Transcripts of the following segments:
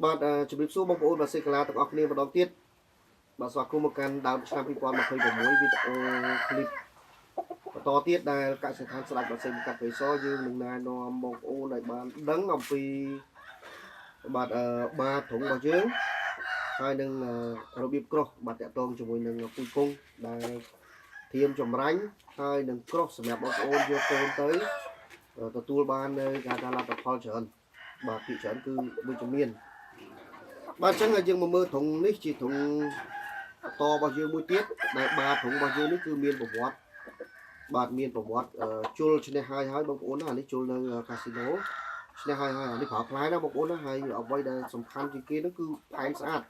បាទជំរាបសួរបងប្អូនបាទសេកាឡាទាំងអស់គ្នាម្ដងទៀតបាទស្វាគមន៍មកកាន់ដើមឆ្នាំ2026វីដេអូឃ្លីបបន្តទៀតដែលកសិដ្ឋានស្ដេចបាទសេកាត់បេសយើងនឹងណែនាំបងប្អូនឲ្យបានដឹងអំពីបាទបាធុងរបស់យើងហើយនឹងរបៀបក្រោះបាទតាក់ទងជាមួយនឹងពូជគង់ដែលធៀមចម្រាញ់ហើយនឹងក្រោះសម្រាប់បងប្អូនយកកូនទៅទទួលបាននៅការលទ្ធផលច្រើនបាទពីច្រើនគឺដូចជាមានបាទអញ្ចឹងយើងមកមើលធុងនេះជាធុងតរបស់យើងមួយទៀតដែលបាធុងរបស់យើងនេះគឺមានប្រវត្តិបាទមានប្រវត្តិជុលឈ្នះហើយបងប្អូនណាអានេះជុលនៅកាស៊ីណូឈ្នះហើយអានេះប្រើផ្លែណាបងប្អូនណាហើយអ្វីដែលសំខាន់ជាងគេនោះគឺផែនស្អាត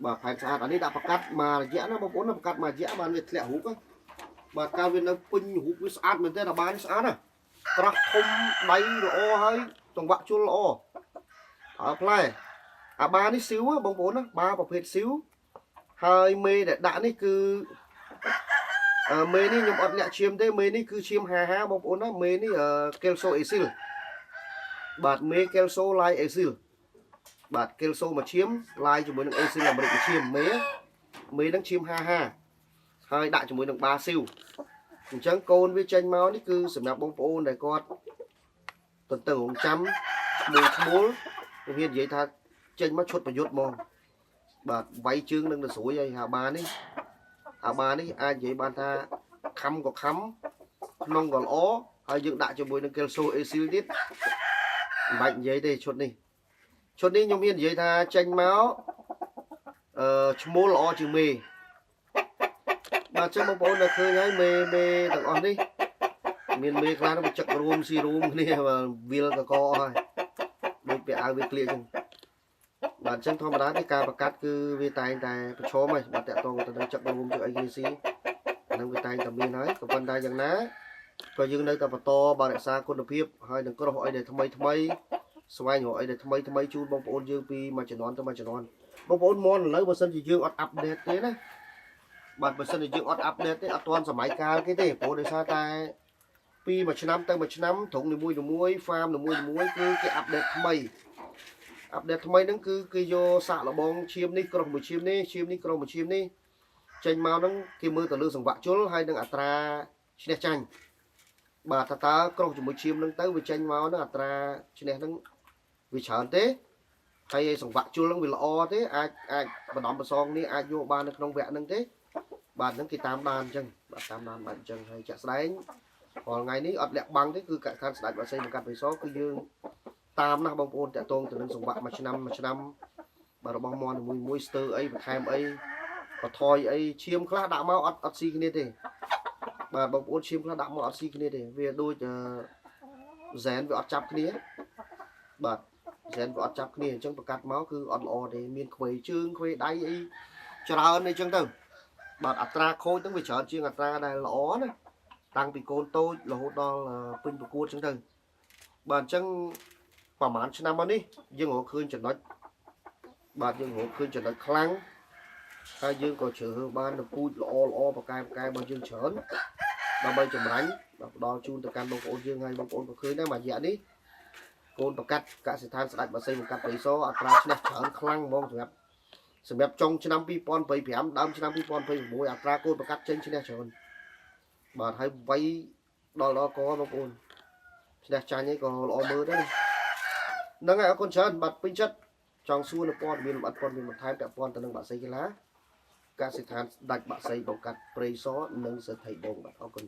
បាទផែនស្អាតអានេះដាក់ប្រកាត់មួយរយៈណាបងប្អូនណាប្រកាត់មួយរយៈបានវាធ្លាក់រូបបាទកាលវានៅពេញរូបវាស្អាតមែនទេអាបានស្អាតណាក្រាស់ធំដៃល្អហើយចង្វាក់ជុលល្អផ្លែអាបានេះស៊ីវបងប្អូនណាបាប្រភេទស៊ីវហើយមេដែលដាក់នេះគឺមេនេះខ្ញុំអត់លាក់ឈាមទេមេនេះគឺឈាម50បងប្អូនណាមេនេះកេលសូអេស៊ីលបាទមេកេលសូឡាយអេស៊ីលបាទកេលសូមួយឈាមឡាយជាមួយនឹងអេស៊ីលអាមេរិកមួយឈាមមេនឹងឈាម50ហើយដាក់ជាមួយនឹងបាស៊ីវអញ្ចឹងកូនវាចេញមកនេះគឺសម្រាប់បងប្អូនដែលគាត់ទន្ទឹងរង់ចាំឈ្មោះខ្ញុំនិយាយថាចេញមកឈុតប្រយុទ្ធហ្មងបាទវាយជើងនឹងទៅស្រួយហើយអាបានេះអាចនិយាយបានថាខំក៏ខំក្នុងក៏ល្អហើយយើងដាក់ជាមួយនឹងកេលសូអេស៊ីលទៀតមិនបាច់និយាយទេឈុតនេះខ្ញុំមាននិយាយថាចេញមកឈ្មោះល្អជាងមេបាទចឹងបងប្អូននៅឃើញហើយមេទាំងអស់នេះមានមេខ្លះនឹងចឹករួមស៊ីរួមគ្នាវាលកកអស់ហើយដូចពាក់អាវវាក្លៀកចឹងបាទអញ្ចឹងធម្មតានេះការប្រកាសគឺវាតែងតែប្រឈមហើយបាទតាក់ទងទៅនឹងចឹករួមចឹកអីគេស៊ីហ្នឹងវាតែងតែមានហើយក៏ប៉ុន្តែយ៉ាងណាក៏យើងនៅតែបន្តបាទរក្សាគុណភាពហើយនឹងក្រោះអីដែលថ្មីស្វែងរកអីដែលថ្មីជូនបងប្អូនយើងពីមួយជំនាន់ទៅមួយជំនាន់បងប្អូនមកឥឡូវបើសិនជាយើងអត់អាប់ដេតទេណាបាទបើសិនជាយើងអត់អាប់ដេតទេអត់ទាន់សម័យកាលគេទេព្រោះដោយសារតែពីមួយឆ្នាំទៅមួយឆ្នាំត្រង់នីមួយហ្វាមនីមួយគឺគេអាប់ដេតថ្មីហ្នឹងគឺគេយកសាកលបងឈាមនេះក្រោះមួយឈាមនេះក្រោះមួយឈាមនេះចេញមកហ្នឹងគេមើលទៅលើសង្វាក់ជុលហើយនឹងអត្រាឈ្នះចាញ់បាទតើក្រោះជាមួយឈាមហ្នឹងទៅវាចេញមកហ្នឹងអត្រាឈ្នះហ្នឹងវាច្រើនទេហើយសង្វាក់ជុលហ្នឹងវាល្អទេអាចបណ្ដំប្រសងនេះអាចយកបាននៅក្នុងវគ្គហ្នឹងទេបាទហ្នឹងគេតាមដានអញ្ចឹងបាទតាមដានបាទអញ្ចឹងហើយចាក់ស្ដែងរាល់ថ្ងៃនេះអត់លាក់បាំងទេគឺកសិដ្ឋានស្ដេចបាសេបង្កាត់បេសគឺយើងតាមណាស់បងប្អូនតាក់ទងទៅនឹងសង្វាក់មួយឆ្នាំបាទរបស់មន់មួយស្ទើអីបន្ថែមអីបថយអីឈាមខ្លះដាក់មកអត់ស៊ីគ្នាទេបាទបងប្អូនឈាមខ្លះដាក់មកអត់ស៊ីគ្នាទេវាដូចហ្សែនវាអត់ចាប់គ្នាបាទហ្សែនវាអត់ចាប់គ្នាអញ្ចឹងប្រកាត់មកគឺអត់ល្អទេមានខ្វេជើងខ្វេដៃអីច្រើនអីចឹងទៅបាទអត្រាខូចហ្នឹងវាច្រើនជាងអត្រាដែលល្អណាតាំងពីកូនតូចរហូតដល់ពេញប្រកួតចឹងទៅបាទអញ្ចឹងប្រហែលឆ្នាំមកនេះយើងរកឃើញចំណុចបាទយើងរកឃើញចំណុចខ្លាំងហើយយើងក៏ជ្រើសរើសបានពូជល្អប្រកែរបស់យើងច្រើនដើម្បីចម្រាញ់បាទផ្ដល់ជូនទៅកាន់បងប្អូនយើងហើយបងប្អូនក៏ឃើញដែរមួយរយៈនេះកូនប្រកាត់កសិដ្ឋានស្ដេចបាសីបង្កាត់បេសអត្រាឈ្នះច្រើនខ្លាំងហ្មងសម្រាប់ចុងឆ្នាំ2025ដើមឆ្នាំ2026អត្រាកូនប្រកាត់ចេញឈ្នះច្រើនបាទហើយវាយដល់កបងប្អូនឈ្នះចាញ់ឯងក៏ល្អមើលដែរហ្នឹងហើយអរគុណច្រើនបាទពេញចិត្តចង់សួរនៅព័ត៌មានលម្អិតព័ត៌មានបន្ថែមពាក់ព័ន្ធទៅនឹងបាក់សីកីឡាកសិដ្ឋានស្ដេចបាក់សីបង្កាត់ព្រៃសនិងសេដ្ឋីបងបាទអរគុណ